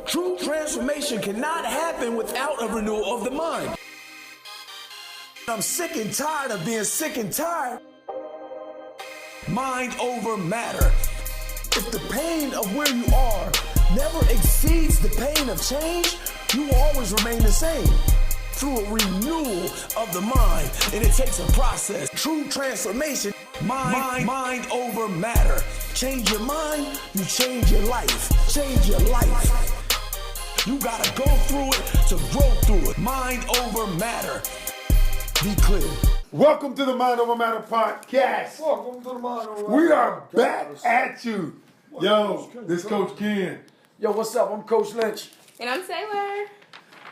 True transformation cannot happen without a renewal of the mind. I'm sick and tired of being sick and tired. Mind over matter. If the pain of where you are never exceeds the pain of change, you will always remain the same. Through a renewal of the mind, and it takes a process. True transformation, mind over matter. Change your mind, you change your life. Change your life. You gotta go through it to grow through it. Mind over matter. Be clear. Welcome to the Mind Over Matter podcast. Welcome to the Mind Over Matter. We are back at you. Yo, this Coach Ken. Yo, what's up? I'm Coach Lynch. And I'm Sailor.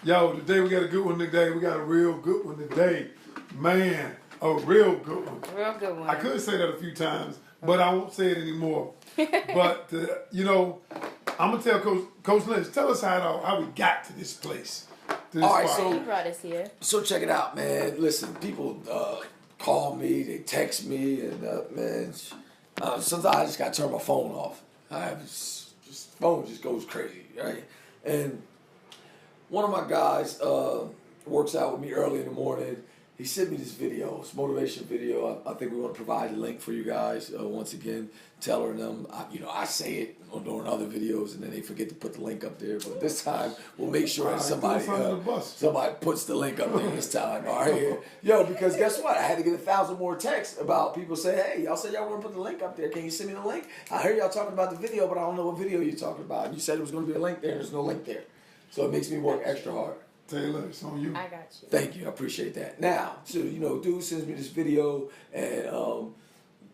Yo, today we got a good one today. We got a real good one today. Man, a real good one. Real good one. I could say that a few times, but I won't say it anymore. But, I'm going to tell Coach Lynch, tell us how we got to this place. To this All right, spot. He brought us here. So check it out, man. Listen, people call me, they text me, and sometimes I just got to turn my phone off. Phone just goes crazy, right? And one of my guys works out with me early in the morning. He sent me this video, this motivation video. I think we want to provide a link for you guys once again, telling them, I say it during other videos, and then they forget to put the link up there. But this time, we'll make sure that somebody puts the link up there this time. All right, yo, because guess what? I had to get 1,000 more texts about people saying, "Hey, y'all said y'all want to put the link up there. Can you send me the link? I heard y'all talking about the video, but I don't know what video you're talking about. You said it was going to be a link there, and there's no link there. So it makes me work extra hard." Taylor, it's on you. I got you. Thank you. I appreciate that. Now, so, dude sends me this video, and,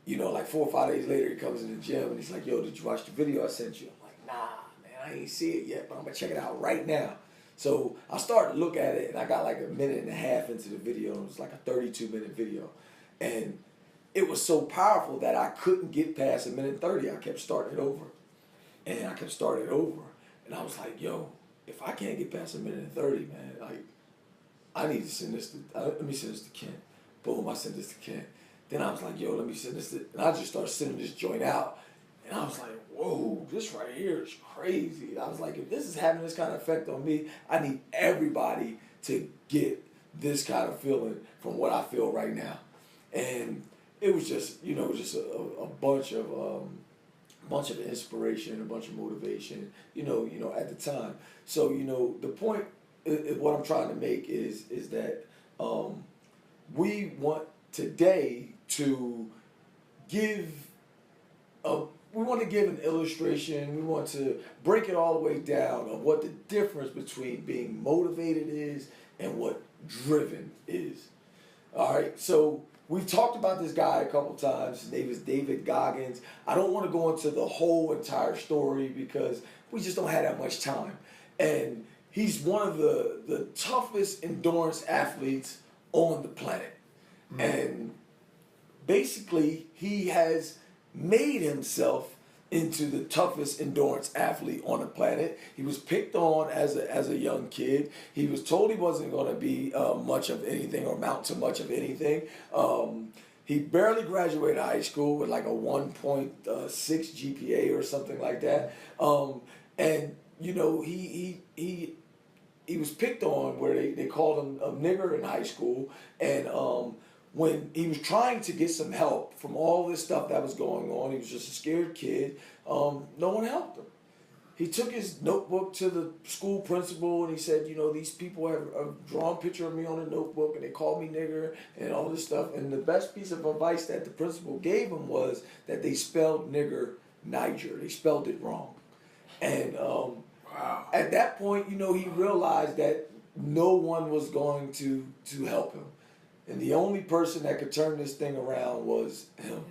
like 4 or 5 days later, he comes in the gym, and he's like, "Yo, did you watch the video I sent you?" I'm like, "Nah, man, I ain't see it yet, but I'm going to check it out right now." So I started to look at it, and I got like a minute and a half into the video. It was like a 32-minute video. And it was so powerful that I couldn't get past a minute 30. I kept starting it over. And I kept starting it over. And I was like, yo, if I can't get past a minute and 30, man, like, I need to send this to, let me send this to Ken. Boom, I sent this to Ken. Then I was like, yo, let me send this to, and I just started sending this joint out. And I was like, whoa, this right here is crazy. And I was like, if this is having this kind of effect on me, I need everybody to get this kind of feeling from what I feel right now. And it was just, just a bunch of inspiration, a bunch of motivation, at the time. So, the point, what I'm trying to make is that we want today to give an illustration. We want to break it all the way down of what the difference between being motivated is and what driven is. All right, so we've talked about this guy a couple times. His name is David Goggins. I don't want to go into the whole entire story because we just don't have that much time. And he's one of the toughest endurance athletes on the planet. Mm-hmm. And basically, he has made himself into the toughest endurance athlete on the planet. He was picked on as a young kid. He was told he wasn't going to be much of anything or amount to much of anything. He barely graduated high school with like a 1.6 GPA or something like that. And he was picked on where they called him a nigger in high school. And when he was trying to get some help from all this stuff that was going on, he was just a scared kid, no one helped him. He took his notebook to the school principal and he said, these people have a drawn picture of me on a notebook and they called me nigger and all this stuff. And the best piece of advice that the principal gave him was that they spelled nigger Niger. They spelled it wrong. And at that point, he realized that no one was going to help him. And the only person that could turn this thing around was him.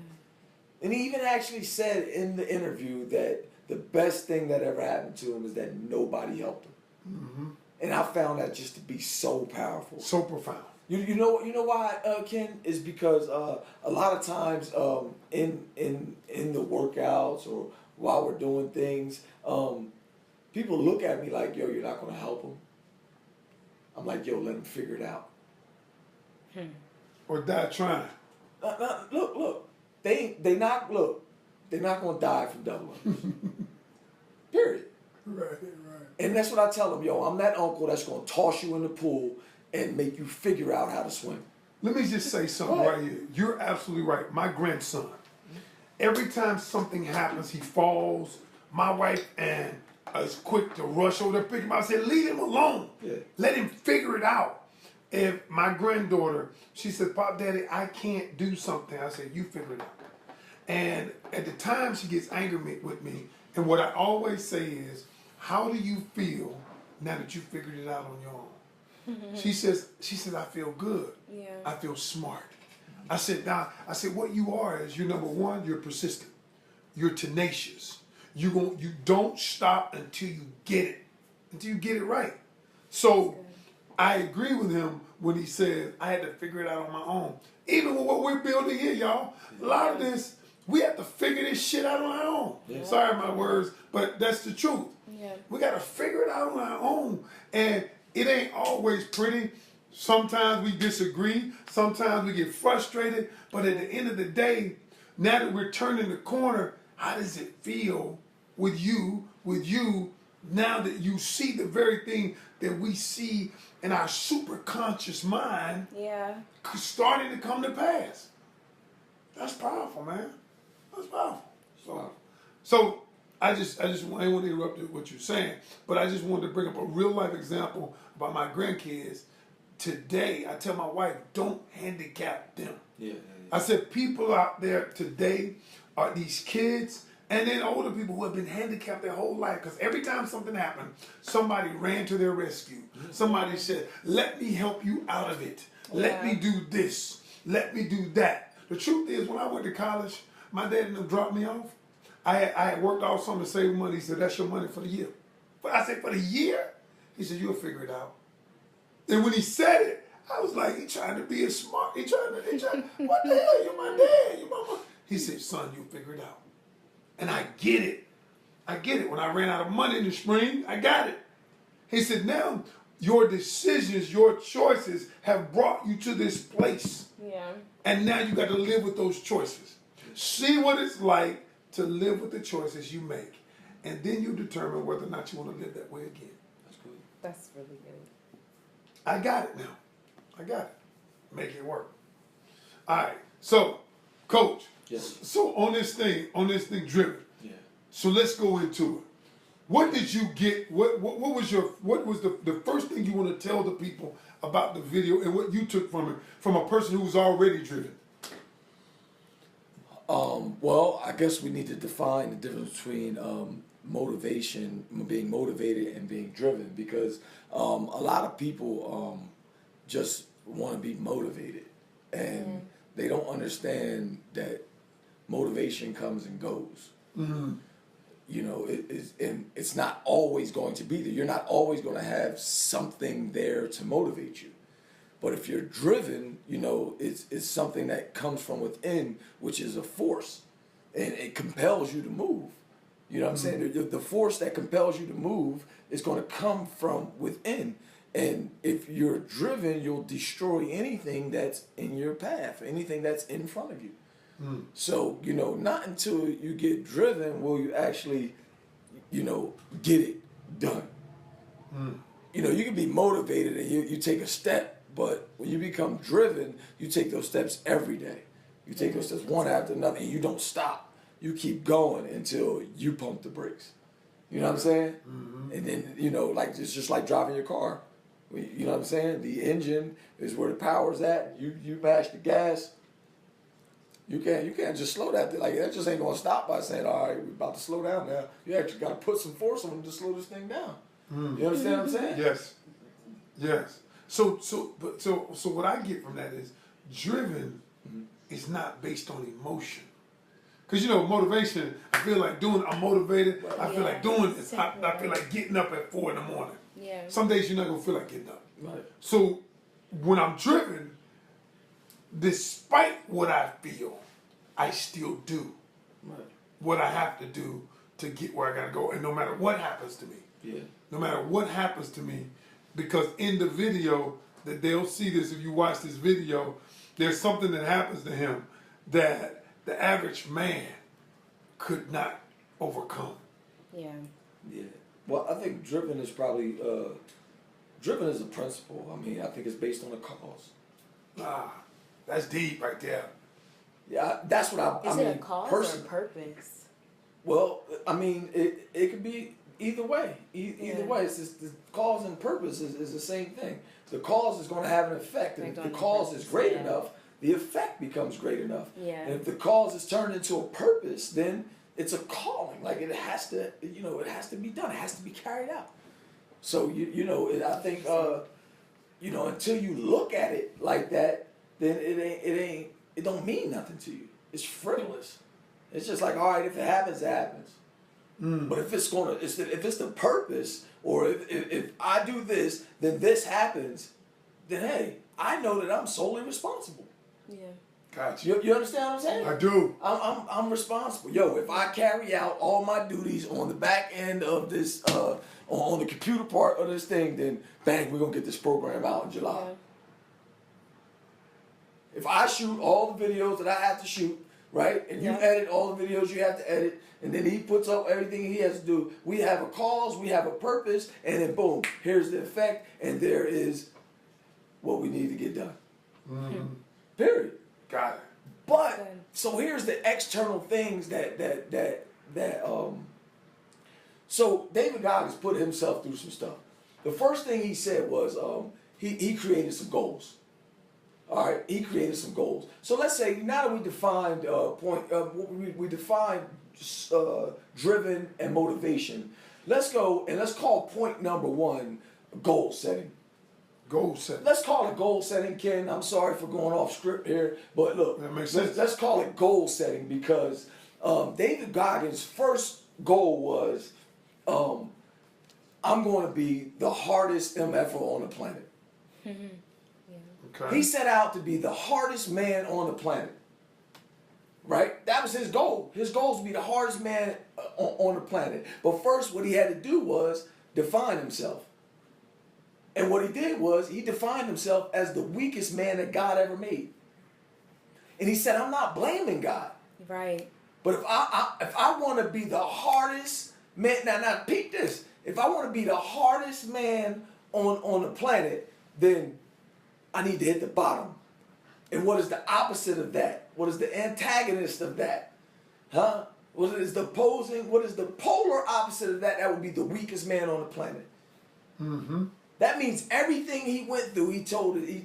And he even actually said in the interview that the best thing that ever happened to him is that nobody helped him. Mm-hmm. And I found that just to be so powerful. So profound. You know why, Ken? Is because a lot of times in the workouts or while we're doing things, people look at me like, yo, you're not going to help them. I'm like, yo, let them figure it out. Or die trying. Look. They're not going to die from double unders. Period. Right. And that's what I tell them, yo, I'm that uncle that's going to toss you in the pool and make you figure out how to swim. Let me just say something right here. You're absolutely right. My grandson, every time something happens, he falls. My wife and is quick to rush over there, pick him up. I said, leave him alone. Yeah. Let him figure it out. If my granddaughter, she said, Pop, Daddy, I can't do something. I said, you figure it out. And at the time she gets angry with me, and what I always say is, how do you feel now that you figured it out on your own? She says, I feel good. Yeah. I feel smart. I said, what you are is, you're number one, you're persistent. You're tenacious. You don't stop until you get it right. So I agree with him when he says I had to figure it out on my own. Even with what we're building here, y'all, a lot of this, we have to figure this shit out on our own. Yeah. Sorry my words, but that's the truth. Yeah. We got to figure it out on our own. And it ain't always pretty. Sometimes we disagree. Sometimes we get frustrated. But at the end of the day, now that we're turning the corner, how does it feel with you, now that you see the very thing that we see in our super conscious mind starting to come to pass? That's powerful, man. That's powerful. So I didn't want to interrupt what you're saying, but I just wanted to bring up a real life example about my grandkids. Today, I tell my wife, don't handicap them. Yeah. I said, people out there today are these kids and then older people who have been handicapped their whole life, because every time something happened, somebody ran to their rescue. Somebody said, let me help you out of it. Let me do this. Let me do that. The truth is, when I went to college, my dad and them dropped me off. I had worked all summer to save money. He said, that's your money for the year. But I said, for the year? He said, you'll figure it out. And when he said it, I was like, he trying to be a smart. He trying, what the hell? You're my dad. You're my mom. He said, son, you'll figure it out. And I get it. When I ran out of money in the spring, I got it. He said, now your decisions, your choices have brought you to this place. Yeah. And now you got to live with those choices. See what it's like to live with the choices you make. And then you determine whether or not you want to live that way again. That's good. That's really good. I got it now. I got it. Make it work. All right. So, Coach. Yes. So on this thing driven. Yeah. So let's go into it. What did you get? What was the first thing you want to tell the people about the video and what you took from it from a person who's already driven? Well, I guess we need to define the difference between motivation, being motivated, and being driven, because a lot of people just want to be motivated, and they don't understand that motivation comes and goes. Mm-hmm. You know, it's not always going to be there. You're not always going to have something there to motivate you. But if you're driven, you know, it's something that comes from within, which is a force, and it compels you to move. You know what I'm saying? The force that compels you to move is going to come from within. And if you're driven, you'll destroy anything that's in your path, anything that's in front of you. Mm. So, you know, not until you get driven will you actually, you know, get it done. Mm. You know, you can be motivated and you take a step, but when you become driven, you take those steps every day. You take those steps one after another, and you don't stop. You keep going until you pump the brakes. You know what I'm saying? Mm-hmm. And then, you know, like it's just like driving your car. You know what I'm saying? The engine is where the power's at. You mash the gas. You can't just slow that. Like, that just ain't going to stop by saying, all right, we're about to slow down now. You actually got to put some force on it to slow this thing down. Mm. You understand what I'm saying? Yes. So what I get from that is driven is not based on emotion. Because, you know, motivation, I feel like I'm motivated. I feel like doing this. I feel like getting up at 4 a.m. Yeah. Some days you're not going to feel like getting up. Right. So when I'm driven, despite what I feel, I still do what I have to do to get where I got to go. And no matter what happens to me, no matter what happens to me, because in the video, that they'll see this if you watch this video, there's something that happens to him that the average man could not overcome. Yeah. Well, I think driven is probably driven is a principle. I mean, I think it's based on a cause. Ah, that's deep right there. Yeah, that's what I Is mean. it a cause or a purpose? Well, I mean, it could be either way. Either way, it's just, the cause and purpose is the same thing. The cause is going to have an effect, and if the cause is great enough, the effect becomes great enough. Yeah. And if the cause is turned into a purpose, then it's a calling. Like it has to, it has to be done. It has to be carried out. So I think until you look at it like that, then it don't mean nothing to you. It's frivolous. It's just like, all right, if it happens, it happens. But if it's the purpose, or if I do this, then this happens, then hey, I know that I'm solely responsible. Yeah. Gotcha. You understand what I'm saying? I do. I'm responsible. Yo, if I carry out all my duties on the back end of this, on the computer part of this thing, then bang, we're gonna get this program out in July. Yeah. If I shoot all the videos that I have to shoot, right, and you edit all the videos you have to edit, and then he puts up everything he has to do, we have a cause, we have a purpose, and then boom, here's the effect, and there is what we need to get done. Period. Got it. But so here's the external things so David Goggins put himself through some stuff. The first thing he said was he created some goals. All right, he created some goals. So let's say now that we defined we defined driven and motivation. Let's go and let's call point number one goal setting. Goal setting. Let's call it goal setting, Ken. I'm sorry for going off script here, but look, That makes sense. let's call it goal setting because David Goggins' first goal was I'm going to be the hardest MFer on the planet. Okay. He set out to be the hardest man on the planet. Right? That was his goal. His goal was to be the hardest man on the planet. But first, what he had to do was define himself. And what he did was he defined himself as the weakest man that God ever made. And he said, I'm not blaming God. Right. But if I want to be the hardest man, now peep this. If I want to be the hardest man on the planet, then I need to hit the bottom. And what is the opposite of that? What is the antagonist of that? Huh? What is the polar opposite of that? That would be the weakest man on the planet. Mm-hmm. That means everything he went through, he told it, you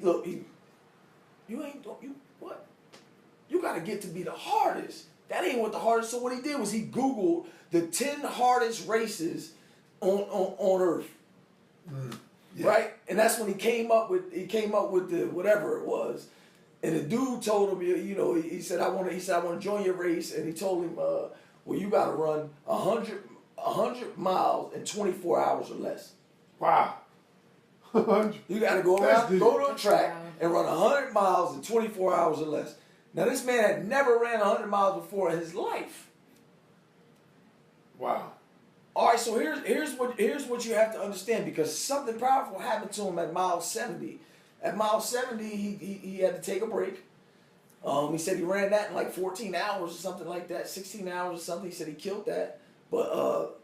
got to get to be the hardest. That ain't what the hardest. So what he did was he Googled the 10 hardest races on Earth. Yeah. Right? And that's when he came up with the whatever it was. And the dude told him, he said, I want to join your race. And he told him, well, you got to run 100 miles in 24 hours or less. Wow. You got to go to a track and run 100 miles in 24 hours or less. Now, this man had never ran 100 miles before in his life. Wow. All right, so here's what you have to understand, because something powerful happened to him at mile 70. At mile 70, he had to take a break. He said he ran that in like 14 hours or something like that, 16 hours or something. He said he killed that. But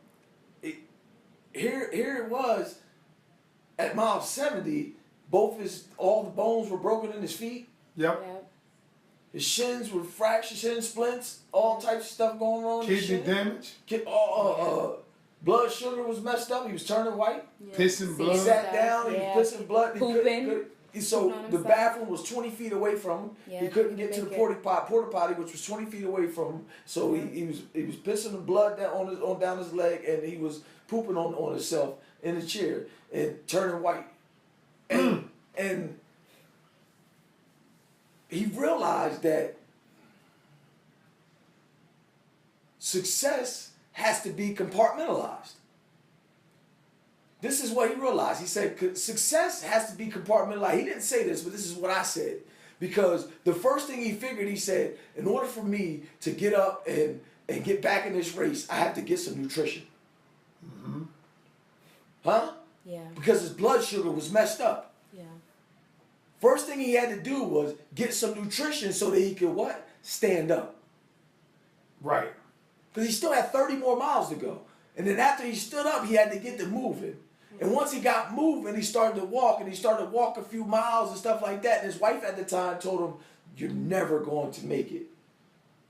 here it was at mile 70, all the bones were broken in his feet. Yep. His shins were fractured, shin splints, all types of stuff going on. Kidney damage. Blood sugar was messed up. He was turning white. Yeah. Pissing blood. He sat down. He was pissing blood. Pooping. So the bathroom was 20 feet away from him. Yeah, he couldn't get to the porta potty, which was 20 feet away from him. So he was pissing the blood down his leg, and he was pooping on himself in the chair and turning white. And he realized that success has to be compartmentalized. This is what he realized. He said success has to be compartmentalized. He didn't say this, but this is what I said. Because the first thing he figured, he said, in order for me to get up and get back in this race, I have to get some nutrition. Mm-hmm. Huh? Yeah. Because his blood sugar was messed up. Yeah. First thing he had to do was get some nutrition so that he could what? Stand up. Right. Because he still had 30 more miles to go. And then after he stood up, he had to get to moving. And once he got moving, he started to walk, and he started to walk a few miles and stuff like that. And his wife at the time told him, "You're never going to make it.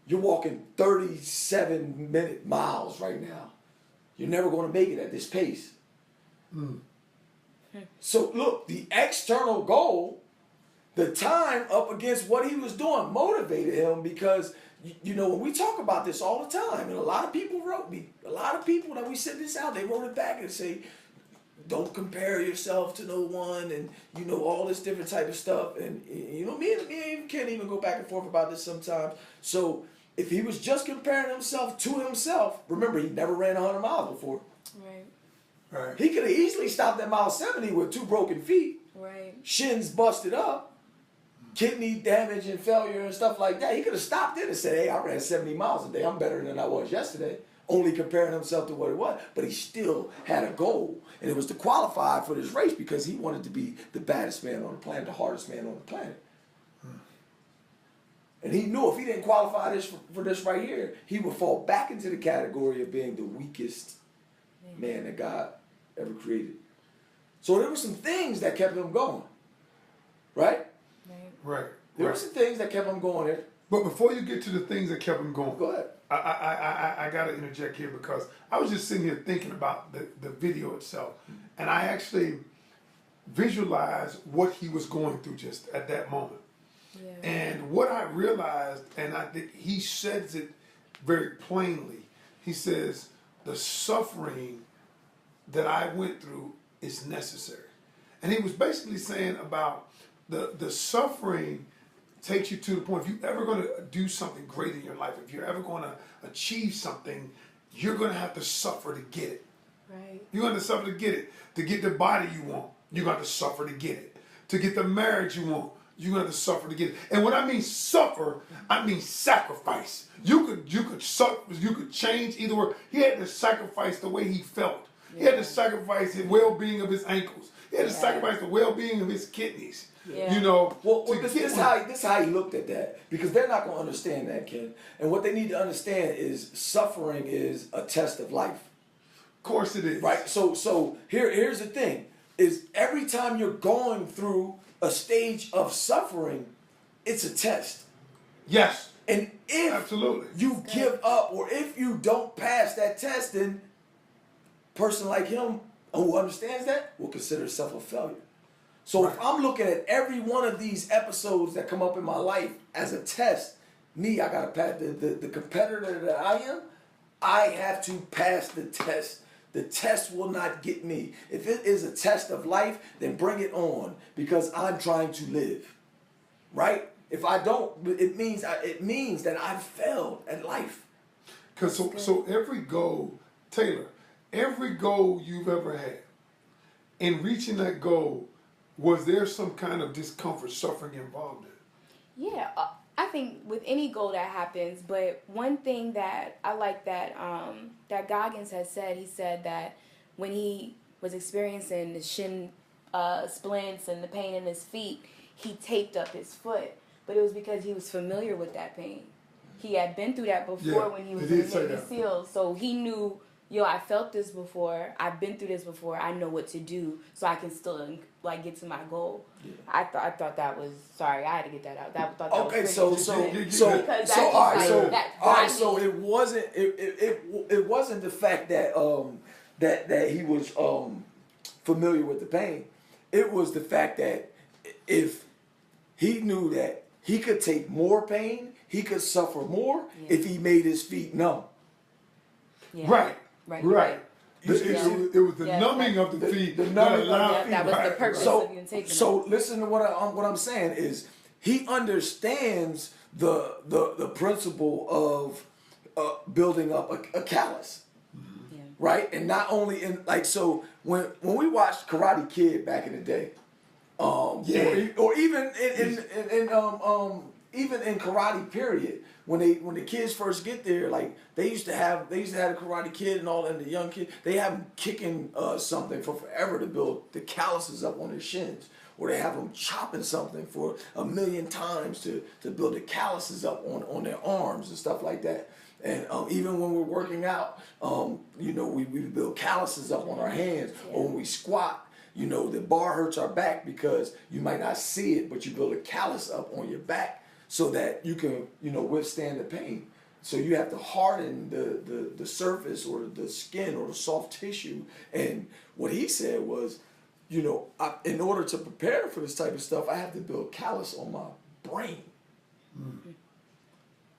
You're walking 37-minute miles right now. You're never going to make it at this pace." So look, the external goal, the time up against what he was doing motivated him, because you know, when we talk about this all the time, and a lot of people wrote me, a lot of people that we sent this out, they wrote it back and say, don't compare yourself to no one, and you know, all this different type of stuff. And you know, me and can't even go back and forth about this sometimes. So if he was just comparing himself to himself, remember, he never ran 100 miles before. Right. He could have easily stopped at mile 70 with 2 broken feet, Right. shins busted up, kidney damage and failure and stuff like that. He could have stopped it and said, "Hey, I ran 70 miles a day. I'm better than I was yesterday." Only comparing himself to what it was. But he still had a goal. And it was to qualify for this race because he wanted to be the baddest man on the planet, the hardest man on the planet. And he knew if he didn't qualify for this right here, he would fall back into the category of being the weakest man that God ever created. So there were some things that kept him going. Right? Right. There were some things that kept him going here. But before you get to the things that kept him going, Go ahead. I got to interject here because I was just sitting here thinking about the video itself, and I actually visualized what he was going through just at that moment. Yeah. And what I realized, and I think he says it very plainly, he says, the suffering that I went through is necessary. And he was basically saying about the suffering takes you to the point, if you're ever going to do something great in your life, if you're ever going to achieve something, you're going to have to suffer to get it. Right. You're going to suffer to get it. To get the body you want, you're going to suffer to get it. To get the marriage you want, you're going to suffer to get it. And when I mean suffer, I mean sacrifice. You could suffer, you could change either way. He had to sacrifice the way he felt. He had to sacrifice the well-being of his ankles. He had to sacrifice the well-being of his kidneys. Yeah. You know, Well, this is how he looked at that, because they're not going to understand that, Ken. And what they need to understand is suffering is a test of life. Of course it is. Right? So here's the thing, is every time you're going through a stage of suffering, it's a test. Yes. And if Absolutely. you give up, or if you don't pass that test, then a person like him who understands that will consider himself a failure. So if I'm looking at every one of these episodes that come up in my life as a test, I got to pass the competitor that I am, I have to pass the test. The test will not get me. If it is a test of life, then bring it on, because I'm trying to live. Right? If I don't, it means that I've failed at life. Because so every goal, Taylor, every goal you've ever had, in reaching that goal, was there some kind of discomfort, suffering involved in it? Yeah, I think with any goal that happens, but one thing that I like that that Goggins has said, he said that when he was experiencing the shin splints and the pain in his feet, he taped up his foot, but it was because he was familiar with that pain. He had been through that before when he was in the Navy SEALs, so he knew, I felt this before. I've been through this before. I know what to do, so I can still get to my goal. Yeah. I thought that was sorry. I had to get that out. Okay, so it wasn't the fact that that he was familiar with the pain. It was the fact that if he knew that he could take more pain, he could suffer more if he made his feet numb. Yeah. Right. It was the numbing of the feet. The numbing that was the purpose of you taking it. So listen to what I'm saying is he understands the principle of building up a callus, right? And not only in when we watched Karate Kid back in the day, or even even in Karate period. When the kids first get there, they used to have the Karate Kid and all, and the young kid, they have them kicking something for forever to build the calluses up on their shins, or they have them chopping something for 1,000,000 times to build the calluses up on their arms and stuff like that. And even when we're working out, you know, we build calluses up on our hands, or when we squat, you know, the bar hurts our back because you might not see it, but you build a callus up on your back so that you can, you know, withstand the pain. So you have to harden the surface or the skin or the soft tissue. And what he said was, you know, in order to prepare for this type of stuff, I have to build callus on my brain. Mm-hmm.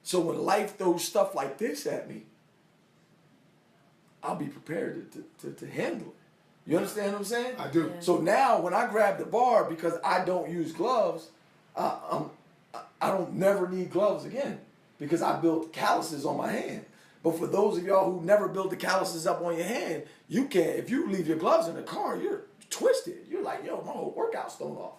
So when life throws stuff like this at me, I'll be prepared to handle it. You understand what I'm saying? I do. So now when I grab the bar, because I don't use gloves, I don't never need gloves again because I built calluses on my hand. But for those of y'all who never built the calluses up on your hand, you can't. If you leave your gloves in the car, you're twisted. You're like, yo, my whole workout's thrown off.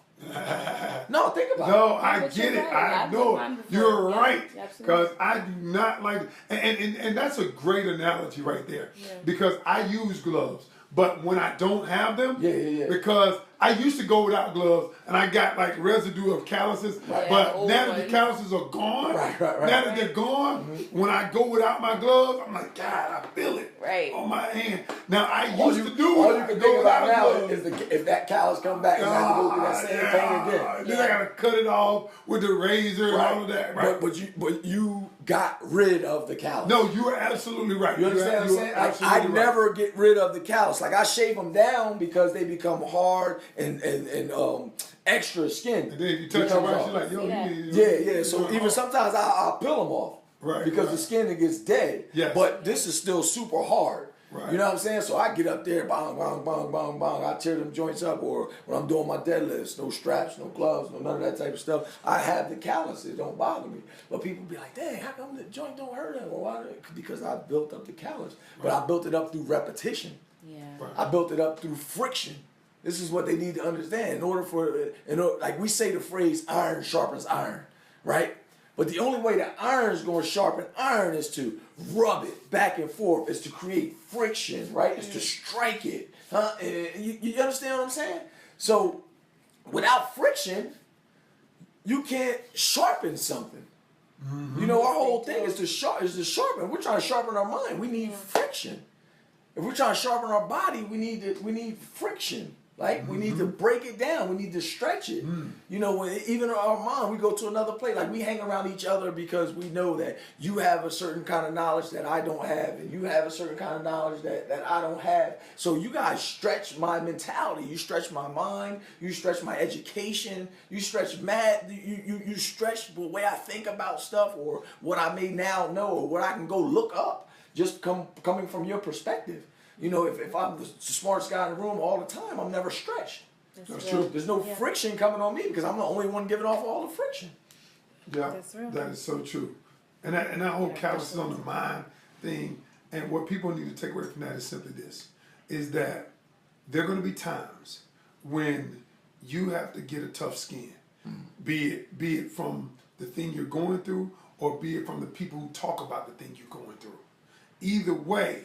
No, think about it. No, I get it. I know it. You're right. Because I do not like it. And that's a great analogy right there. Yeah. Because I use gloves. But when I don't have them, because I used to go without gloves and I got like residue of calluses, but now that the calluses are gone, now that they're gone, when I go without my gloves, I'm like, God, I feel it on my hand. Now I used to do it. All you can think about now is if that callus come back and I have to go through that same pain again. Then I gotta cut it off with the razor and all of that. Right? But you got rid of the callus. No, you are absolutely right. You understand what I'm saying? I never get rid of the callus. Like I shave them down because they become hard and extra skin. And then you touch your wife, she's like, yo, yeah. So even sometimes I'll peel them off. Right. Because the skin it gets dead. Yes. But this is still super hard. Right. You know what I'm saying? So I get up there, bang, bang, bang, bang, bang. I tear them joints up, or when I'm doing my deadlifts, no straps, no gloves, no none of that type of stuff. I have the callus. It don't bother me. But people be like, dang, how come the joint don't hurt him? Well, why? Because I built up the callus. Right. But I built it up through repetition. Yeah. Right. I built it up through friction. This is what they need to understand. Like we say the phrase, iron sharpens iron, right? But the only way that iron is going to sharpen iron is to rub it back and forth, is to create friction, right? Is to strike it. Huh? You understand what I'm saying? So without friction, you can't sharpen something. Mm-hmm. You know, our whole thing is to sharpen. We're trying to sharpen our mind. We need friction. If we're trying to sharpen our body, we need friction. Like, we need to break it down. We need to stretch it. You know, even our mind, we go to another place. Like, we hang around each other because we know that you have a certain kind of knowledge that I don't have, and you have a certain kind of knowledge that I don't have. So you guys stretch my mentality. You stretch my mind. You stretch my education. You stretch you stretch the way I think about stuff, or what I may now know, or what I can go look up, just coming from your perspective. You know, if I'm the smartest guy in the room all the time, I'm never stretched. That's true. There's no friction coming on me because I'm the only one giving off all the friction. Yeah, that is so true. And that whole calluses on the mind thing, and what people need to take away from that is simply this, is that there are going to be times when you have to get a tough skin, be it from the thing you're going through, or be it from the people who talk about the thing you're going through. Either way,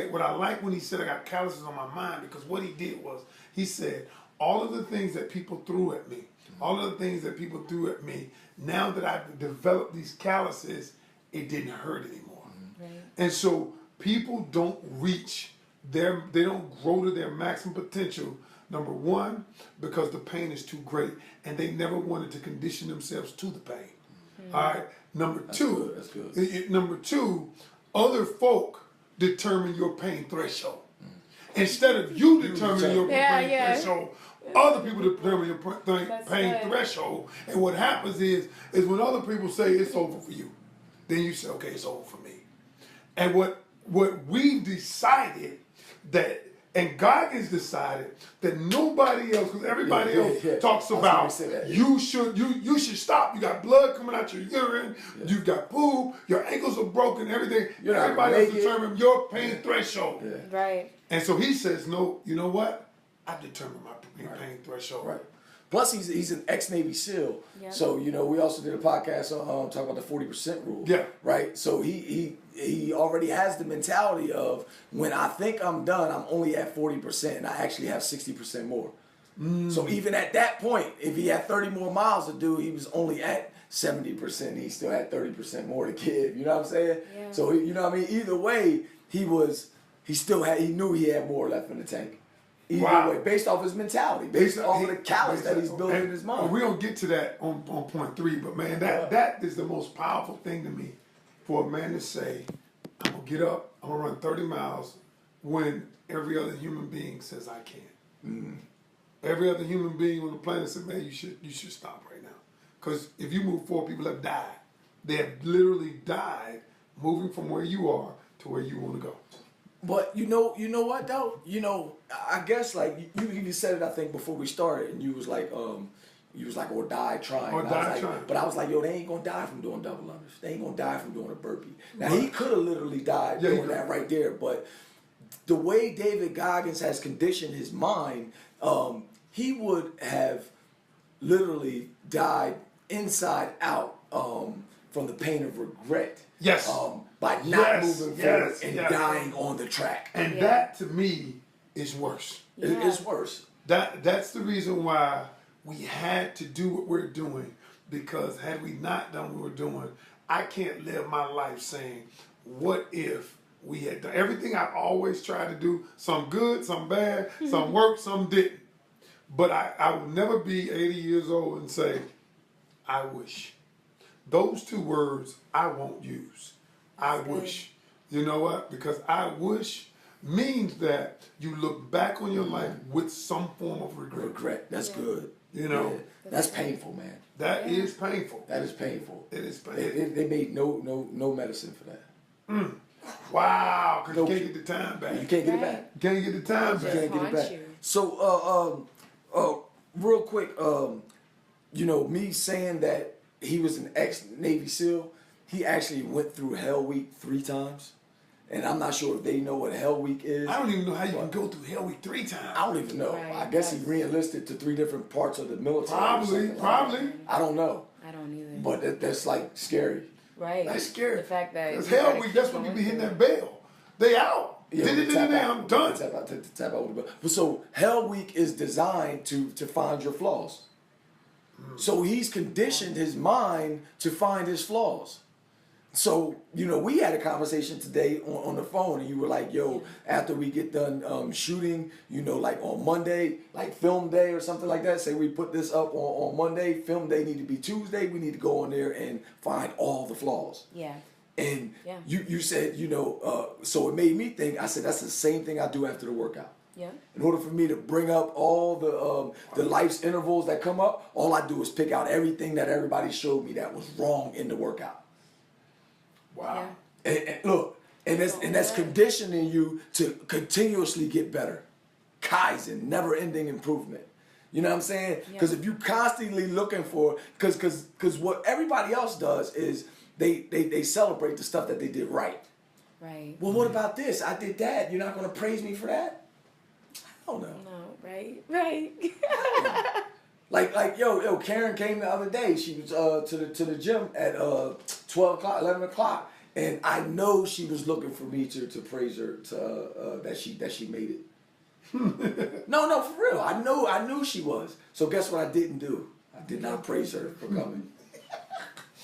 what I like when he said I got calluses on my mind, because what he did was, he said, all of the things that people threw at me, now that I've developed these calluses, it didn't hurt anymore. Right. And so people don't they don't grow to their maximum potential, number one, because the pain is too great, and they never wanted to condition themselves to the pain. All right. Number two, that's good. Number two, other folk determine your pain threshold. Instead of you determining your pain threshold, other people determine your pain threshold. And what happens is when other people say it's over for you, then you say, okay, it's over for me. And what we decided that, and Goggins decided that nobody else, because everybody else talks about you should stop. You got blood coming out your urine, you've got poop, your ankles are broken, everything. Everybody else determined your pain threshold. Yeah. Right. And so he says, no, you know what? I've determined my pain threshold. Right. Plus, he's an ex-Navy SEAL. Yep. So, you know, we also did a podcast on talking about the 40% rule. Yeah. Right? So he already has the mentality of, when I think I'm done, I'm only at 40%, and I actually have 60% more. So even at that point, if he had 30 more miles to do, he was only at 70%. He still had 30% more to give. You know what I'm saying? Yeah. So you know what I mean. Either way, he knew he had more left in the tank. Either way, based off his mentality, based off of the callus that he's building in his mind. We're gonna get to that on point 3, but man, that is the most powerful thing to me, for a man to say, I'm gonna get up, I'm gonna run 30 miles when every other human being says I can't. Every other human being on the planet said, man, you should stop right now. Because if you move forward, people have died. They have literally died moving from where you are to where you want to go. But you know what though? I guess like you said it, I think, before we started, and you was like, or die trying. Or die trying. But I was like, yo, they ain't gonna die from doing double unders. They ain't gonna die from doing a burpee. Now he could have literally died doing that right there, but the way David Goggins has conditioned his mind, he would have literally died inside out from the pain of regret. Yes. By not moving forward and dying on the track. And that to me is worse. It's worse. That's the reason why we had to do what we're doing, because had we not done what we're doing, I can't live my life saying, what if we had done everything I've always tried to do, some good, some bad, some worked, some didn't. But I will never be 80 years old and say, I wish. Those two words I won't use. I wish. You know what? Because I wish means that you look back on your life with some form of regret. That's good. You know? Yeah. That's painful, man. That is painful. That is painful. It is painful. They made no medicine for that. Wow, because you can't get the time back. You can't get it back. You can't get the time back. You can't get it back. So, real quick, me saying that he was an ex-Navy SEAL, he actually went through Hell Week 3 times. And I'm not sure if they know what Hell Week is. I don't even know how you can go through Hell Week 3 times. I don't even know. Right. I guess he re-enlisted to 3 different parts of the military. Probably. I don't know. I don't either. But that's like scary. Right. That's scary. The fact that because Hell Week, that's when you be hitting that bell. They out. Yeah, I'm done. Tap out. But so Hell Week is designed to find your flaws. So he's conditioned his mind to find his flaws. So, we had a conversation today on the phone, and you were like, yo, after we get done shooting, like on Monday, like film day or something like that, say we put this up on Monday, film day need to be Tuesday, we need to go on there and find all the flaws. Yeah. And you said, so it made me think, I said, that's the same thing I do after the workout. Yeah. In order for me to bring up all the life's intervals that come up, all I do is pick out everything that everybody showed me that was wrong in the workout. Wow. Yeah. And look, that's conditioning you to continuously get better. Kaizen, never-ending improvement. You know what I'm saying? Because if you constantly looking for, because what everybody else does is they celebrate the stuff that they did right. Right. Well, what about this? I did that. You're not going to praise me for that? I don't know. No, right. Like yo, Karen came the other day. She was to the gym at 12 o'clock, 11 o'clock, and I know she was looking for me to praise her that she made it. No, for real. I knew she was. So guess what I didn't do? I did not praise her for coming.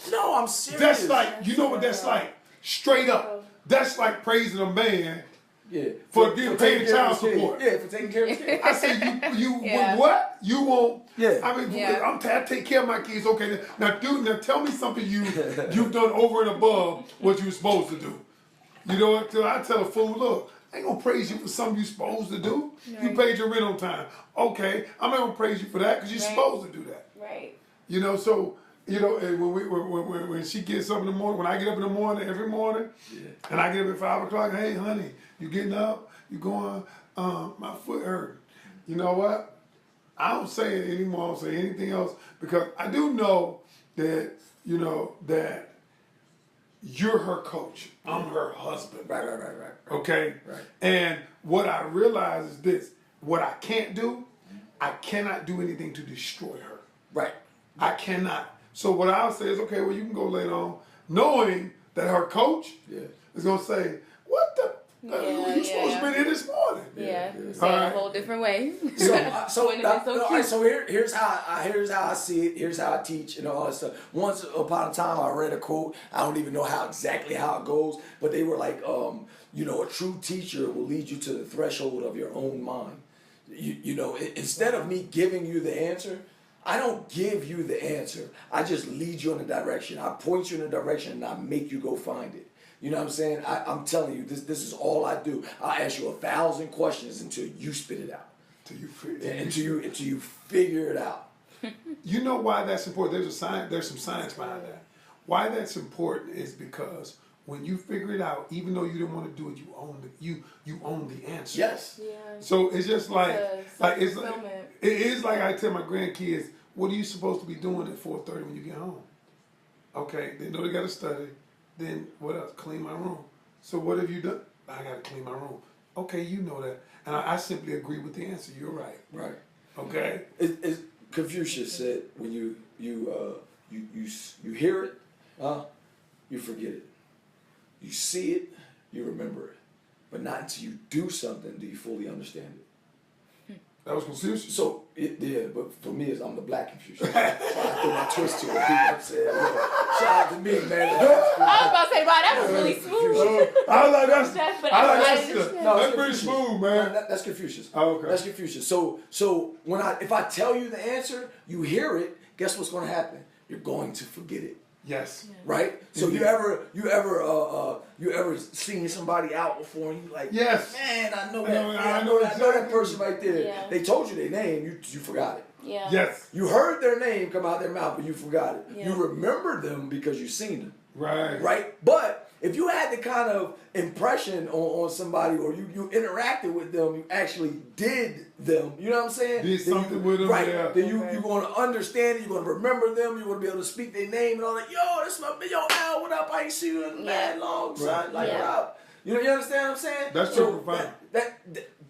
No, I'm serious. That's like, you know what that's like? Straight up. That's like praising a man. Yeah, for paying child support. Yeah, for taking care of his kids. I say you what? You won't. Yeah. I mean, I take care of my kids. Okay, now tell me something you've done over and above what you were supposed to do. You know what? I tell a fool, look, I ain't gonna praise you for something you're supposed to do. Right. You paid your rent on time. Okay, I'm not gonna praise you for that because you're supposed to do that. Right. So. And when she gets up in the morning, when I get up in the morning, every morning, and I get up at 5 o'clock, hey, honey, you getting up? You going? My foot hurt. You know what? I don't say it anymore. I don't say anything else because I do know that, that you're her coach. I'm her husband. Right. Okay? Right. And what I realize is this. What I can't do, I cannot do anything to destroy her. Right. I cannot. So what I'll say is, okay, well, you can go later on, knowing that her coach is going to say, what the? Yeah, you supposed to be here this morning. Yeah, Yeah. say it a Alright. whole different way. So Wouldn't have been so cute. so here's how I see it. Here's how I teach and all that stuff. Once upon a time, I read a quote. I don't even know exactly how it goes, but they were like, a true teacher will lead you to the threshold of your own mind. Instead of me giving you the answer, I don't give you the answer. I just lead you in a direction. I point you in a direction and I make you go find it. You know what I'm saying? I'm telling you, this is all I do. I'll ask you 1,000 questions until you spit it out. Until you figure it out. You know why that's important? There's some science behind that. Why that's important is because when you figure it out, even though you didn't want to do it, you own the answer. Yes. Yeah. So it's just like it fulfillment. is like I tell my grandkids, what are you supposed to be doing at 4:30 when you get home? Okay, they know they got to study. Then what else? Clean my room. So what have you done? I got to clean my room. Okay, you know that, and I simply agree with the answer. You're right. Right. Okay. Confucius said when you hear it, you forget it. You see it, you remember it, but not until you do something do you fully understand it. That was Confucius. So but for me, I'm the black Confucius. So I threw my twist to it. You know what I'm saying? Shout out to me, man. I was about to say, wow, that was really smooth. I like that's Confucius. pretty smooth, man. That's Confucius. Oh, okay. That's Confucius. So if I tell you the answer, you hear it. Guess what's going to happen? You're going to forget it. Yes. Right? So you ever seen somebody out before and you like, yes, man, I know I know that person right there. Yeah. They told you their name, you forgot it. Yeah. yes, You heard their name come out their mouth, but you forgot it. Yeah. You remember them because you seen them. right, Right? But if you had the kind of impression on somebody or you interacted with them, you actually did them, you know what I'm saying? Did something with them, right? yeah. Then you're going to understand it, you're going to remember them, you're going to be able to speak their name and all that. Yo, that's my, Al, what up? I ain't see you in mad long, son. Right. Like, what up? You understand what I'm saying? That's so pretty profound.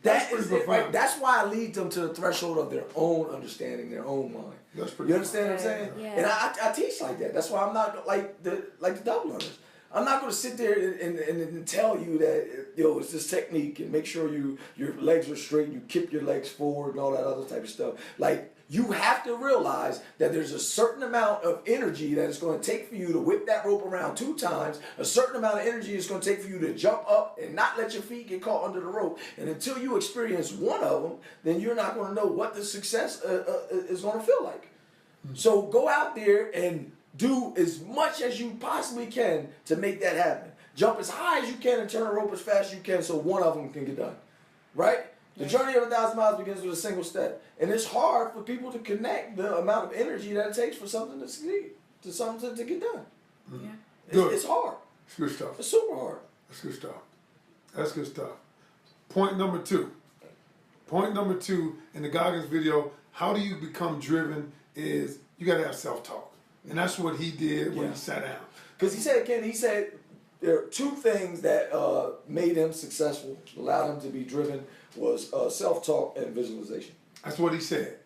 That pretty is it, right? profound. That's why I lead them to the threshold of their own understanding, their own mind. That's pretty You understand what I'm saying? Yeah. And I teach like that. That's why I'm not like the double learners. I'm not going to sit there and tell you that it's this technique and make sure your legs are straight, you kick your legs forward and all that other type of stuff. Like you have to realize that there's a certain amount of energy that it's going to take for you to whip that rope around 2 times. A certain amount of energy it's going to take for you to jump up and not let your feet get caught under the rope. And until you experience one of them, then you're not going to know what the success is going to feel like. So go out there and do as much as you possibly can to make that happen. Jump as high as you can and turn the rope as fast as you can so one of them can get done. Right? The journey of 1,000 miles begins with a single step. And it's hard for people to connect the amount of energy that it takes for something to succeed, to something to get done. Yeah. Good. It's hard. It's good stuff. It's super hard. That's good stuff. That's good stuff. Point number 2. Point number 2 in the Goggins video, how do you become driven is you got to have self-talk. And that's what he did when he sat down. Because he said there are 2 things that made him successful, allowed him to be driven, was self-talk and visualization. That's what he said.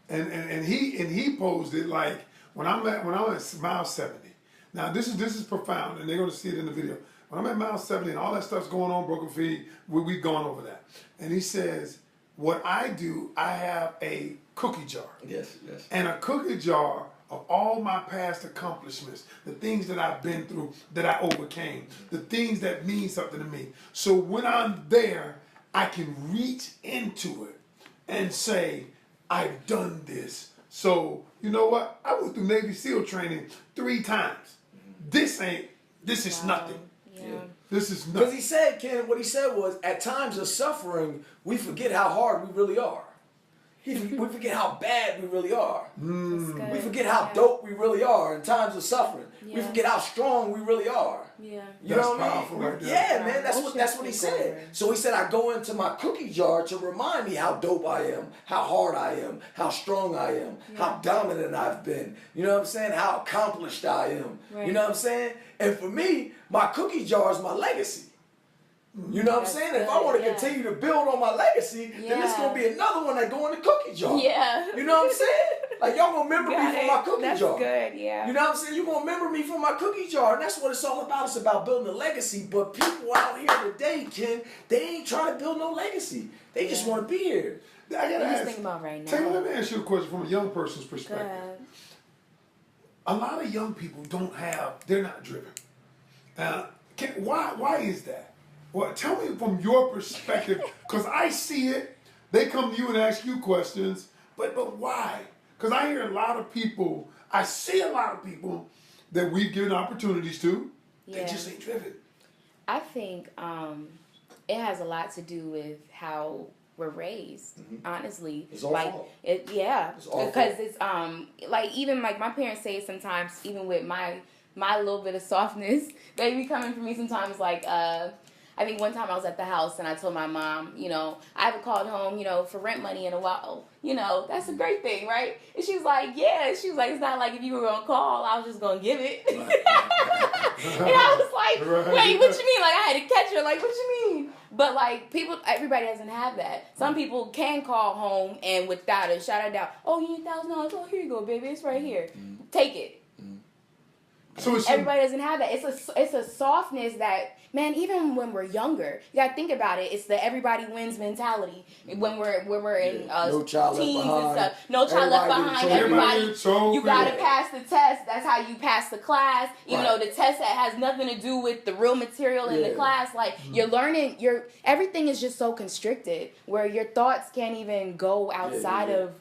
And he posed it like when I'm at mile 70. Now this is profound, and they're gonna see it in the video. When I'm at mile 70 and all that stuff's going on, broken feet, we've gone over that. And he says, what I do, I have a cookie jar. Yes. And a cookie jar of all my past accomplishments, the things that I've been through, that I overcame, the things that mean something to me. So when I'm there, I can reach into it and say, I've done this. So, you know what? I went through Navy SEAL training 3 times. This is nothing. Yeah. This is Because nothing. he said, Ken, what he said was, at times of suffering, we forget how hard we really are. We forget how bad we really are. We forget how dope we really are in times of suffering. We Yeah. forget how strong we really are. Yeah. You That's know what I powerful mean? right there. Yeah, man, that's what he said. So he said, I go into my cookie jar to remind me how dope I am, how hard I am, how strong I am, how dominant I've been. You know what I'm saying? How accomplished I am. Right. You know what I'm saying? And for me, my cookie jar is my legacy. You know what I'm That's saying? If I good, want to yeah. continue to build on my legacy, then it's Yeah. going to be another one that go in the cookie jar. Yeah. You know what I'm saying? Like, y'all gonna remember me from my cookie That's jar. good, yeah. You know what I'm saying? You're gonna remember me from my cookie jar. And that's what it's all about. It's about building a legacy. But people out here today, Ken, they ain't trying to build no legacy. They just want to be here. I gotta What you ask, thinking about right now? Taylor, let me ask you a question from a young person's Go perspective. ahead. A lot of young people they're not driven. Why is that? Well, tell me from your perspective, because I see it. They come to you and ask you questions, but why? Because I hear a lot of people, I see a lot of people that we've given opportunities to, they Yeah. just ain't driven. I think it has a lot to do with how we're raised. Honestly, It's all like fault. yeah, It's all because fault. it's like even like my parents say sometimes, even with my little bit of softness, they be coming for me sometimes. Like I think one time I was at the house and I told my mom, you know, I haven't called home, you know, for rent money in a while. You know, that's a great thing, right? And she was like, yeah. She was like, it's not like if you were gonna call, I was just gonna give it. And I was like, wait, what you mean? Like I had to catch her. Like, what you mean? But like everybody doesn't have that. Some people can call home and without it, shout it out. Oh, you need $1,000? Oh, here you go, baby. It's right here. Take it. So it's Everybody doesn't have that. It's a softness that, man, even when we're younger, you gotta think about it. It's the everybody wins mentality. When we're in No child left teens and behind. stuff. No child left Everybody behind. getting Everybody Everybody, gets so you gotta good. pass the test. That's how you pass the class. Even Right. though the test that has nothing to do with the real material in the Yeah. class. Like you're learning. Everything is just so constricted where your thoughts can't even go outside yeah. of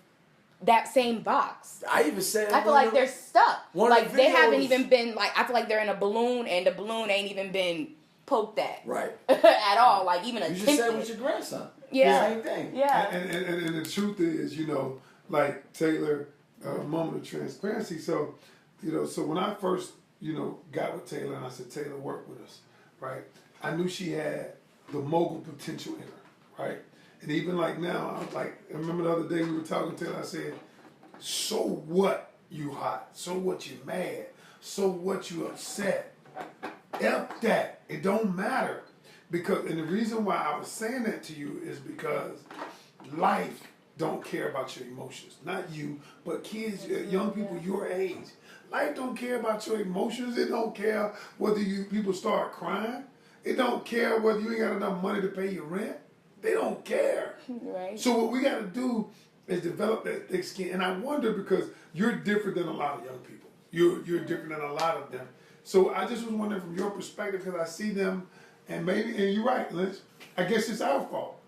that same box. I even said, I feel like they're stuck. one of Like the they haven't videos- even been like I feel like they're in a balloon and the balloon ain't even been poked at right. at all. Like even You attempted. just said with your grandson. Yeah. Same thing. Yeah. And the truth is, you know, like Taylor, moment of transparency. So, you know, so when I first, you know, got with Taylor and I said, Taylor, work with us, right? I knew she had the mogul potential in her, right? And even like now, I was like, I remember the other day we were talking to Taylor, I said, so what you hot? So what you mad? So what you upset? F that. It don't matter. Because, and the reason why I was saying that to you is because life don't care about your emotions. Not you, but kids, young people your age. Life don't care about your emotions. It don't care whether people start crying. It don't care whether you ain't got enough money to pay your rent. They don't care. Right. So what we got to do is develop that thick skin. And I wonder because you're different than a lot of young people. You're different than a lot of them. So I just was wondering from your perspective because I see them and you're right, Lynch. I guess it's our fault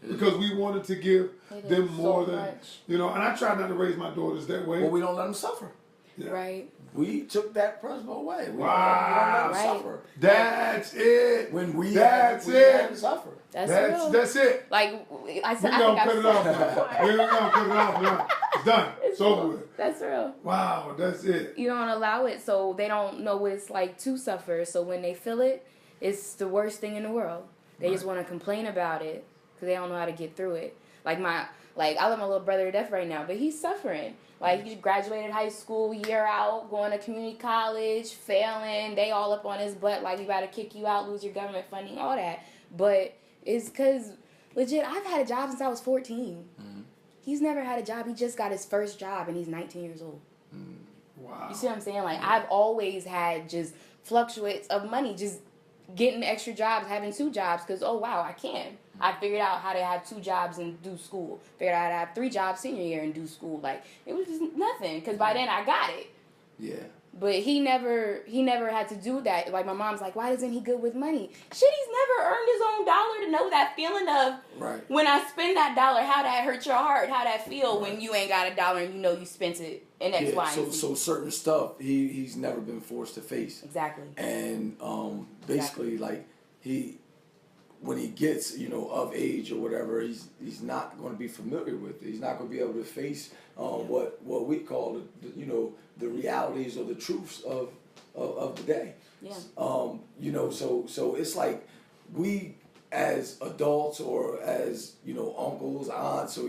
because we wanted to give It them is more so than much. you know. And I try not to raise my daughters that way. Well, we don't let them suffer. Yeah. Right. We took that principle away. We Wow. don't let them Right. suffer. That's it. When we That's had to it. suffer. That's real. That's it. Like I said, We're I gonna think cut I've it off said it now. before. We're gonna cut it off now. It's done. It's over real. with. That's real. Wow, that's it. You don't allow it, so they don't know what it's like to suffer. So when they feel it, it's the worst thing in the world. They just want to complain about it because they don't know how to get through it. I love my little brother to death right now, but he's suffering. Like he graduated high school, year out, going to community college, failing. They all up on his butt, like we about to kick you out, lose your government funding, all that. But it's because legit, I've had a job since I was 14. Mm-hmm. He's never had a job. He just got his first job, and he's 19 years old. Wow. You see what I'm saying? Like I've always had just fluctuates of money, just getting extra jobs, having 2 jobs, because oh wow, I can. I figured out how to have 2 jobs and do school. Figured out how to have 3 jobs senior year and do school. Like it was just nothing, because by then I got it. Yeah. But he never had to do that. Like my mom's like, why isn't he good with money? Shit, he's never earned his own dollar to know that feeling of Right. when I spend that dollar, how that hurt your heart, how that feel when you ain't got a dollar and you know you spent it in X, Y, and Z. So certain stuff he's never been forced to face. Exactly. And basically like when he gets, of age or whatever, he's not going to be familiar with it. He's not going to be able to face what we call the realities or the truths of the day. Yeah. So it's like we as adults or as uncles, aunts, or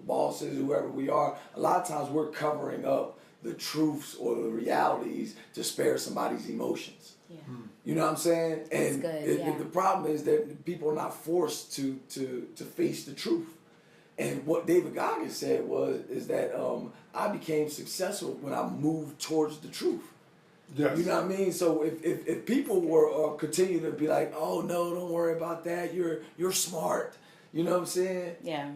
bosses, whoever we are, a lot of times we're covering up the truths or the realities to spare somebody's emotions. Yeah. You know what I'm saying? And good, yeah. the problem is that people are not forced to face the truth. And what David Goggins said is that I became successful when I moved towards the truth. Yes. You know what I mean? So if people were continue to be like, oh no, don't worry about that. You're smart. You know what I'm saying? Yeah.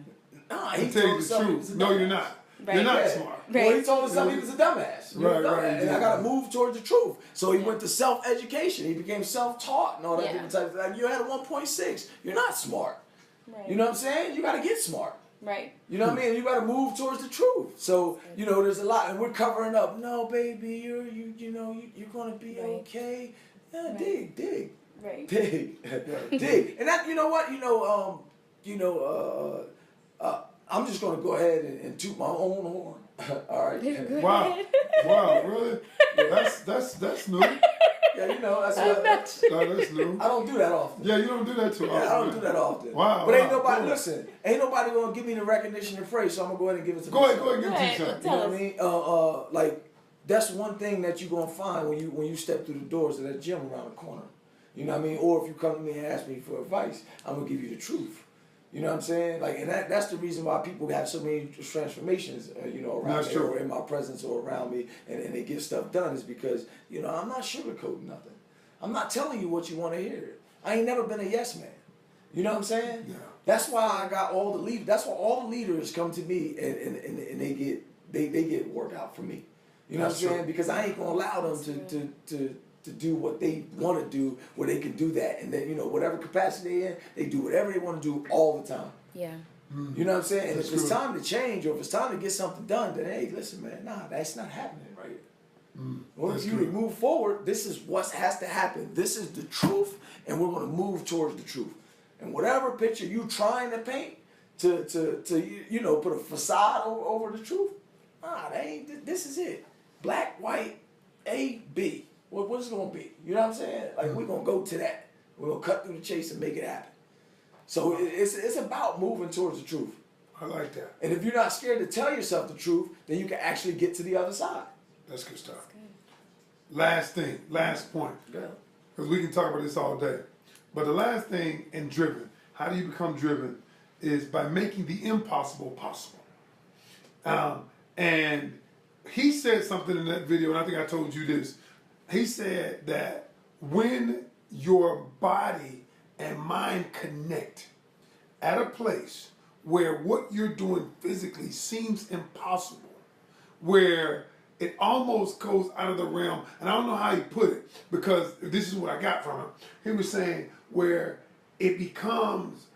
Nah, I he tell you told the himself he truth. was a No, you're dumbass. not. Right. You're not Yeah. smart. Right. Well, he told himself he was a dumbass. You're a Right, dumbass. right, And I yeah. gotta move towards the truth. So he went to self-education. He became self-taught and all that Yeah. different type of like you had a 1.6. You're not smart. Right. You know what I'm saying? You gotta get smart. Right. You know what I mean? You gotta move towards the truth. So, you know, there's a lot and we're covering up. No, baby, you're gonna be Right. okay. Yeah, Right. dig. Right. Dig. Dig. And that, you know what? I'm just gonna go ahead and toot my own horn. All right. Wow. Wow, really? That's new. Yeah, you know, that's No, what that's new. I don't do that often. Yeah, you don't do that too often. Yeah, I don't do that often. Wow. But ain't wow, nobody, cool. listen, ain't nobody gonna give me the recognition and praise, so I'm gonna go ahead and give it to Go ahead, myself. give Go me ahead. something. You know what I mean? Like, that's one thing that you're gonna find when you step through the doors of that gym around the corner. You know what I mean? Or if you come to me and ask me for advice, I'm gonna give you the truth. You know what I'm saying? Like, and that's the reason why people have so many transformations, around That's me true. or in my presence or around me, and they get stuff done is because, I'm not sugarcoating nothing. I'm not telling you what you want to hear. I ain't never been a yes man. You know what I'm saying? Yeah. That's why I got all the leaders. That's why all the leaders come to me and they get worked out for me. You know That's what I'm true. saying? Because I ain't gonna allow them to do what they want to do, where they can do that, and then whatever capacity they in, they do whatever they want to do all the time. Yeah. You know what I'm saying? And That's if it's true. time to change or if it's time to get something done, then hey, listen, man, nah, that's not happening right here. Well, That's if you good. move forward, this is what has to happen. This is the truth, and we're going to move towards the truth. And whatever picture you trying to paint to put a facade over the truth, that ain't. This is it. Black, white, A, B. What is it going to be? You know what I'm saying? Like we're going to go to that. We're going to cut through the chase and make it happen. So it's about moving towards the truth. I like that. And if you're not scared to tell yourself the truth, then you can actually get to the other side. That's good stuff. Last thing, last point. Go. Because we can talk about this all day. But the last thing in driven, how do you become driven, is by making the impossible possible. And he said something in that video, and I think I told you this. He said that when your body and mind connect at a place where what you're doing physically seems impossible, where it almost goes out of the realm, and I don't know how he put it, because this is what I got from him. He was saying where it becomes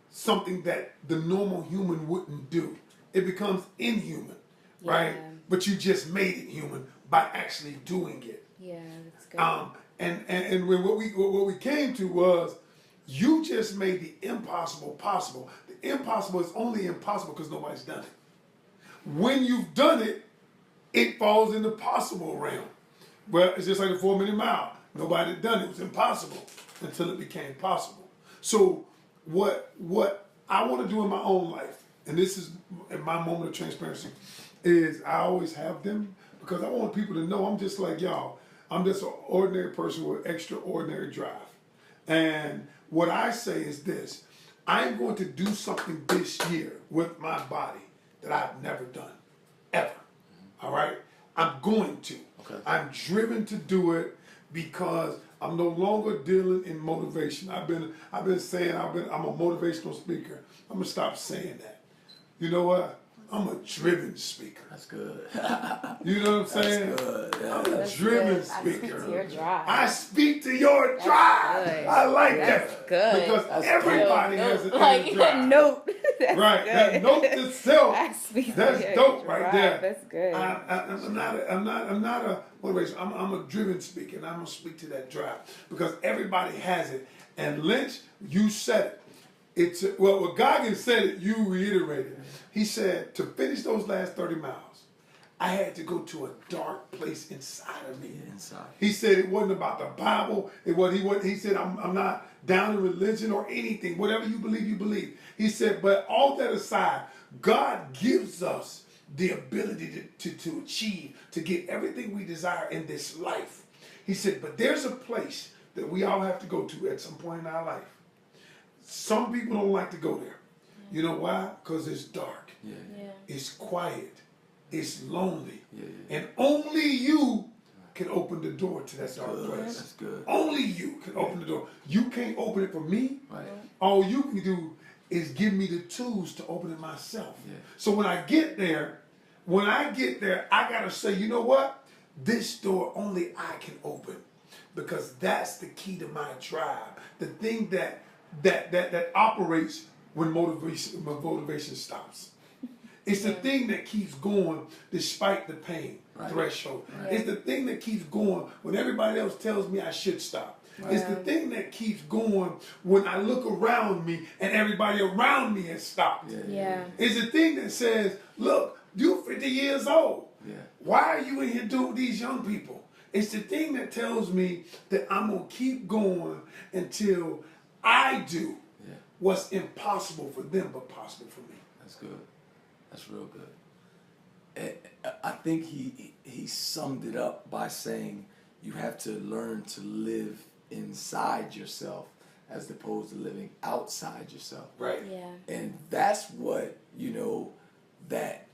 something that the normal human wouldn't do. It becomes inhuman, right? Yeah. But you just made it human by actually doing it. Yeah, that's good. And when what we came to was, you just made the impossible possible. The impossible is only impossible because nobody's done it. When you've done it, it falls in the possible realm. Well, it's just like the 4 minute mile. Nobody had done it. It was impossible until it became possible. So what I want to do in my own life, and this is my moment of transparency, is I always have them because I want people to know I'm just like y'all. I'm just an ordinary person with extraordinary drive. And what I say is this: I'm going to do something this year with my body that I've never done, ever. All right? I'm going to. Okay. I'm driven to do it because I'm no longer dealing in motivation. I've been saying I'm a motivational speaker. I'm gonna stop saying that. You know what? I'm a driven speaker. That's good. You know what I'm saying? good, yeah. I'm a That's driven good. I speak speaker. to your drive. I speak to your drive. good. I like That's that. good. Because That's everybody has a like damn a drive. note. That's Right, good. that note to self. I speak to That's your dope right drive. there. That's good. I'm not a motivation. I'm a driven speaker, and I'm gonna speak to that drive because everybody has it. And Lynch, you said it. When Goggins said it, you reiterated. He said to finish those last 30 miles, I had to go to a dark place inside of me. Inside. He said it wasn't about the Bible. He said I'm not down in religion or anything. Whatever you believe, you believe. He said, but all that aside, God gives us the ability to achieve, to get everything we desire in this life. He said, but there's a place that we all have to go to at some point in our life. Some people don't like to go there. You know why? Because it's dark. Yeah. Yeah. It's quiet. It's lonely. Yeah. And only you can open the door to that dark place. That's good. Only you can open the door. You can't open it for me. Right. All you can do is give me the tools to open it myself. Yeah. So when I get there, I gotta say, you know what? This door only I can open, because that's the key to my drive. The thing that operates when motivation stops. It's the thing that keeps going despite the pain threshold. Right. It's the thing that keeps going when everybody else tells me I should stop. It's the thing that keeps going when I look around me and everybody around me has stopped. Yeah. It's the thing that says, look, you're 50 years old. Yeah. Why are you in here doing these young people? It's the thing that tells me that I'm going to keep going until I do what's impossible for them but possible for me. That's good. That's real good. And I think he summed it up by saying you have to learn to live inside yourself as opposed to living outside yourself. Right. Yeah. And that's what, that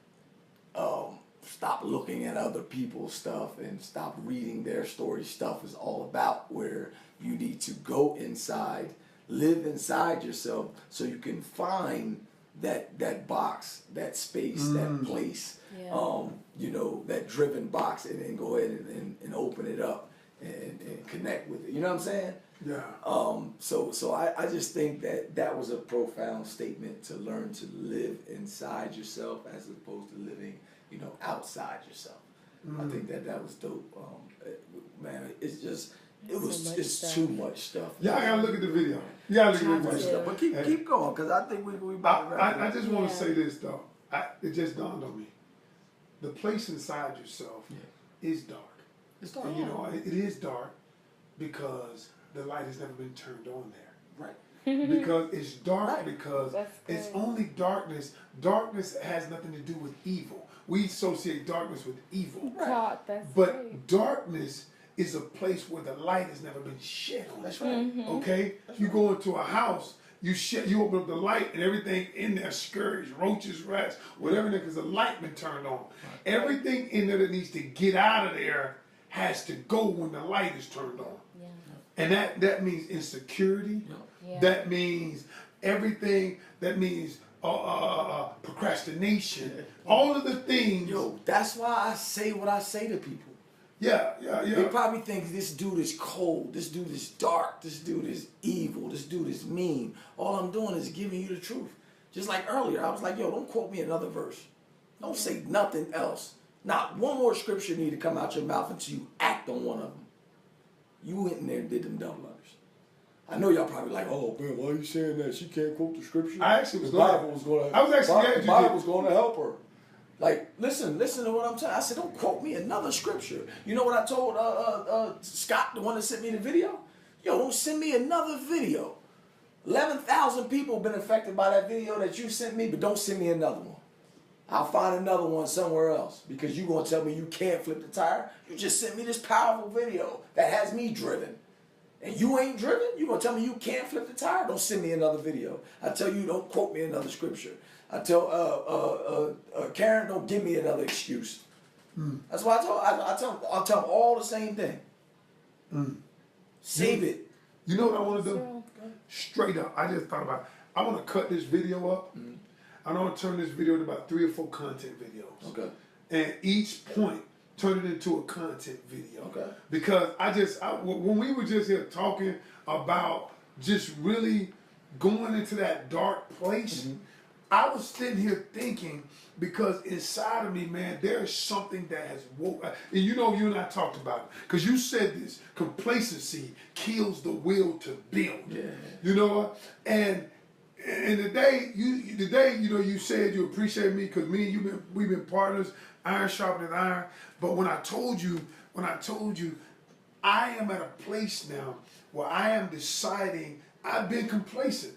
stop looking at other people's stuff and stop reading their story stuff is all about, where you need to go inside, live inside yourself so you can find that box, that space, that place, that driven box, and then go ahead and open it up and connect with it. You know what I'm saying? Yeah. So I just think that was a profound statement, to learn to live inside yourself as opposed to living, outside yourself. I think that was dope. Man, it's too much stuff. Y'all gotta look at the video. You gotta look at the video. But keep going, because I think we about to wrap it I up. just want to say this though. It just dawned on me. The place inside yourself is dark. It's dark. And it is dark because the light has never been turned on there. Right. Because it's dark, Right. because That's it's good. only darkness. Darkness has nothing to do with evil. We associate darkness with evil. God, that's But great. darkness is a place where the light has never been shed on. That's right. Okay? You go into a house, you open up the light, and everything in there scurries, roaches, rats, whatever, because the light been turned on. Everything in there that needs to get out of there has to go when the light is turned on. Yeah. And that means insecurity. Yeah. That means everything. That means procrastination. All of the things. Yo, that's why I say what I say to people. Yeah. They probably think this dude is cold, this dude is dark, this dude is evil, this dude is mean. All I'm doing is giving you the truth. Just like earlier, I was like, yo, don't quote me another verse. Don't say nothing else. Not one more scripture need to come out your mouth until you act on one of them. You went in there and did them double unders. I know y'all probably like, oh man, why are you saying that? She can't quote the scripture. I actually was the going. Bible was going to. I was actually glad you the Bible did. was going to help her. Like, listen to what I'm telling. I said, don't quote me another scripture. You know what I told Scott, the one that sent me the video? Yo, don't send me another video. 11,000 people have been affected by that video that you sent me, but don't send me another one. I'll find another one somewhere else, because you're going to tell me you can't flip the tire. You just sent me this powerful video that has me driven. And you ain't driven? You going to tell me you can't flip the tire? Don't send me another video. I tell you, don't quote me another scripture. I tell Karen, don't give me another excuse. That's why I tell them all the same thing. Save it. You know what I want to do? Straight up, I just thought about it. I want to cut this video up. I want to turn this video into about 3 or 4 content videos. Okay. And each point, turn it into a content video. Okay. Because when we were just here talking about just really going into that dark place, I was sitting here thinking, because inside of me, man, there is something that has woke. And you and I talked about it, because you said this: complacency kills the will to build. Yeah. You know what? And today, you said you appreciate me because me and we've been partners, iron sharpening iron. But when I told you, I am at a place now where I am deciding. I've been complacent.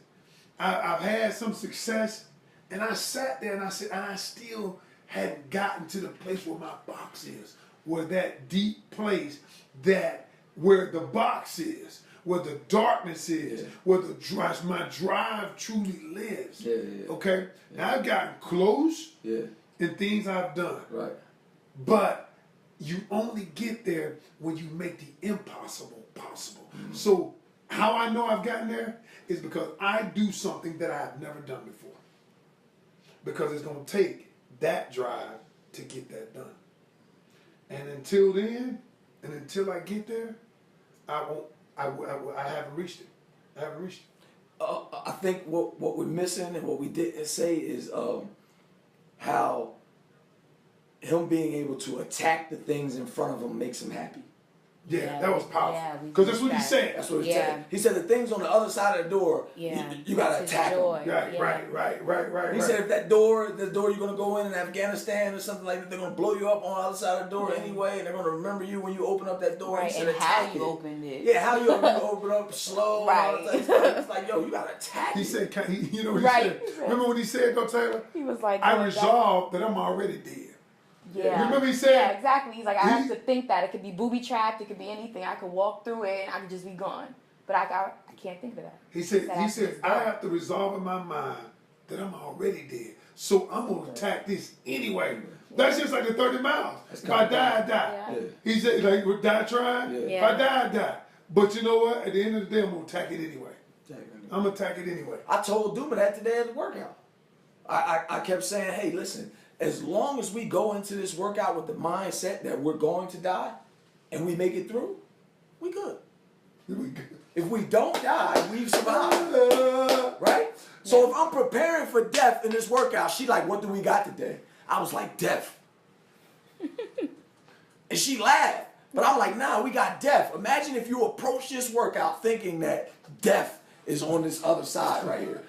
I've had some success. And I sat there and I said, I still hadn't gotten to the place where my box is, where that deep place, where the box is, where the darkness is, where my drive truly lives. Okay? Now I've gotten close in things I've done. Right. But you only get there when you make the impossible possible. So how I know I've gotten there is because I do something that I have never done before. Because it's going to take that drive to get that done. And until then, and until I get there, I haven't reached it. I haven't reached it. I think what we're missing and what we didn't say is how him being able to attack the things in front of him makes him happy. Yeah, that was powerful. Yeah, Because that's what he said. That's what he said. He said the things on the other side of the door, you got to attack them. Right. He said if the door you're going to go in Afghanistan or something like that, they're going to blow you up on the other side of the door anyway, and they're going to remember you when you open up that door. Right, and how you opened it. Yeah, how you open up slow. Right. It's like, yo, you got to attack He it. said, you know what he said? Remember what he said though, Taylor? He was like, I resolved that I'm already dead. Yeah. Remember he said? Yeah, exactly. He's like, I have to think that it could be booby trapped, it could be anything. I could walk through it and I could just be gone. But I can't think of that. He said I have to resolve in my mind that I'm already dead. So I'm gonna attack this anyway. That's just like the 30 miles. If I die, I die. Yeah. He said, like, would die trying? Yeah. If I die, I die. But you know what? At the end of the day, I'm gonna attack it anyway. I'm gonna attack it anyway. I told Duma that today at the workout. I kept saying, hey, listen, as long as we go into this workout with the mindset that we're going to die and we make it through, we good. If we don't die, we've survived. Right? So if I'm preparing for death in this workout, she like, what do we got today? I was like, death. And she laughed. But I'm like, nah, we got death. Imagine if you approach this workout thinking that death is on this other side right here.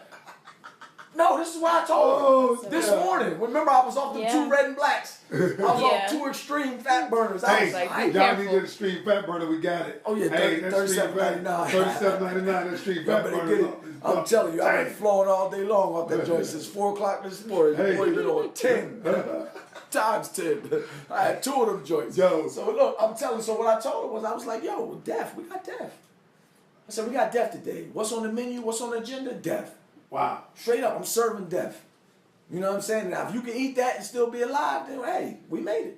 No, this is what I told her this morning. Remember, I was off the 2 red and blacks. I was off 2 extreme fat burners. I was like, y'all need the extreme fat burner. We got it. Oh yeah, $37.99. $37.99. That extreme fat burner. I'm telling you, I've been flowing all day long off that joint since 4 o'clock this morning. Hey. Boy, been on 10 times 10. I had 2 of them joints. Yo. So look, I'm telling you. So what I told her was, I was like, yo, death. We got death. I said, we got death today. What's on the menu? What's on the agenda? Death. Wow. Straight up, I'm serving death. You know what I'm saying? Now, if you can eat that and still be alive, then hey, we made it.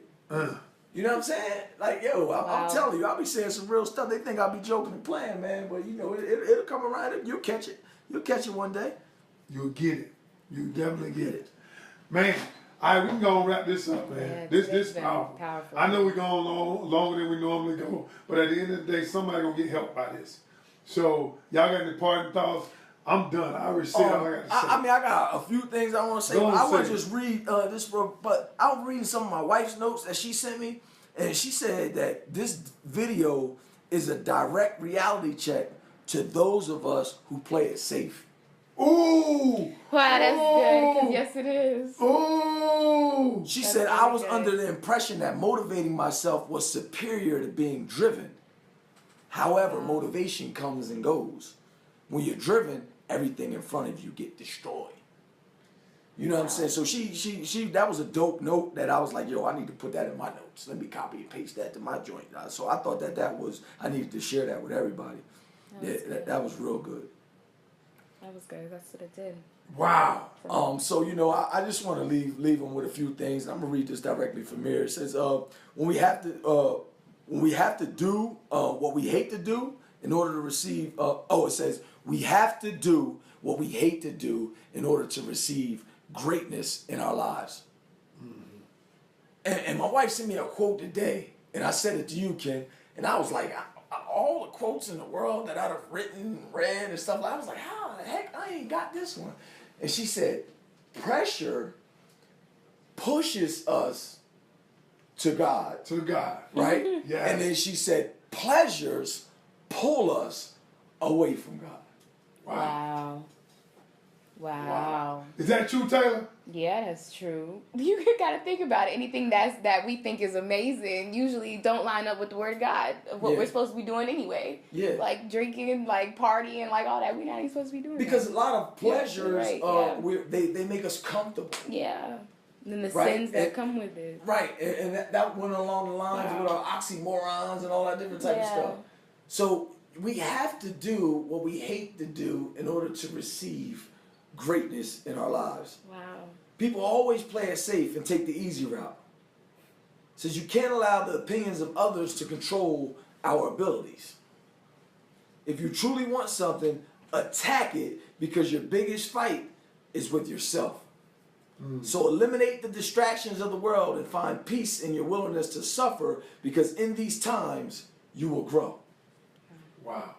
You know what I'm saying? Like, yo, I'm telling you, I'll be saying some real stuff. They think I'll be joking and playing, man. But, you know, it'll come around. You'll catch it. You'll catch it one day. You'll get it. You'll definitely get it. Man, all right, we can go and wrap this up, man. Yeah, this powerful. I know we're going longer than we normally go, but at the end of the day, somebody's going to get helped by this. So, y'all got any parting thoughts? I'm done. I already said all I got to say. I mean, I got a few things I want to say. I want to just read this, but I was reading some of my wife's notes that she sent me, and she said that this video is a direct reality check to those of us who play it safe. Ooh! Wow, that's good, because yes, it is. Ooh! She said, I was under the impression that motivating myself was superior to being driven. However, motivation comes and goes. When you're driven, everything in front of you get destroyed. You know what I'm saying? So she that was a dope note that I was like, yo, I need to put that in my notes. Let me copy and paste that to my joint. So I thought I needed to share that with everybody. That was real good. That was good. That's what it did. Wow. So you know, I just want to leave them with a few things. I'm gonna read this directly from here. It says, when we have to do what we hate to do in order to receive. It says we have to do what we hate to do in order to receive greatness in our lives. And my wife sent me a quote today, and I said it to you, Ken, and I was like, all the quotes in the world that I'd have written, read, and stuff, I was like, how the heck I ain't got this one? And she said, pressure pushes us to God. To God. Right? Yes. And then she said, pleasures pull us away from God. Wow. Is that true, Taylor? Yeah, that's true. You gotta think about it. Anything that we think is amazing usually don't line up with the word of God, of what we're supposed to be doing anyway. Yeah. Like drinking, like partying, like all that. We're not even supposed to be doing because that. a lot of pleasures, they make us comfortable. Yeah. And then the sins that come with it. Right. And that went along the lines with our oxymorons and all that different type of stuff. So we have to do what we hate to do in order to receive greatness in our lives. Wow. People always play it safe and take the easy route. Says you can't allow the opinions of others to control our abilities. If you truly want something, attack it, because your biggest fight is with yourself. So eliminate the distractions of the world and find peace in your willingness to suffer, because in these times you will grow. Wow.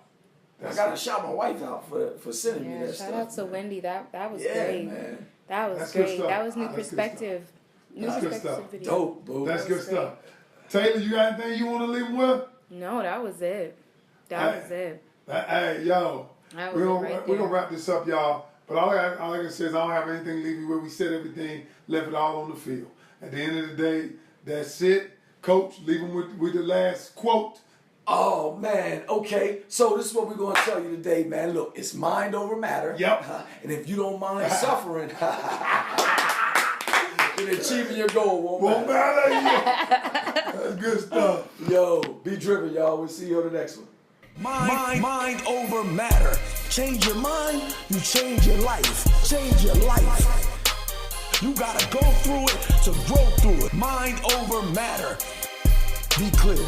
I gotta shout my wife out for sending me Yeah, that shout stuff. out to Wendy. That was Yeah, great. man. That was That's good great. stuff. That was new That's good perspective. New That's good perspective stuff. to the video. Dope, boo. That's That good was stuff. Taylor, you got anything you want to leave them with? No, that was it. That was it. Hey, yo. That We're was it right going to there. wrap this up, y'all. But all I can say is I don't have anything to leave you with. We said everything, left it all on the field. At the end of the day, that's it. Coach, leave them with the last quote. Oh, man. Okay. So this is what we're going to tell you today, man. Look, it's mind over matter. Yep. And if you don't mind suffering, then achieving your goal won't matter. That's good stuff. Yo, be driven, y'all. We'll see you on the next one. Mind over matter. Change your mind, you change your life. Change your life. You gotta go through it to grow through it. Mind over matter. Be clear.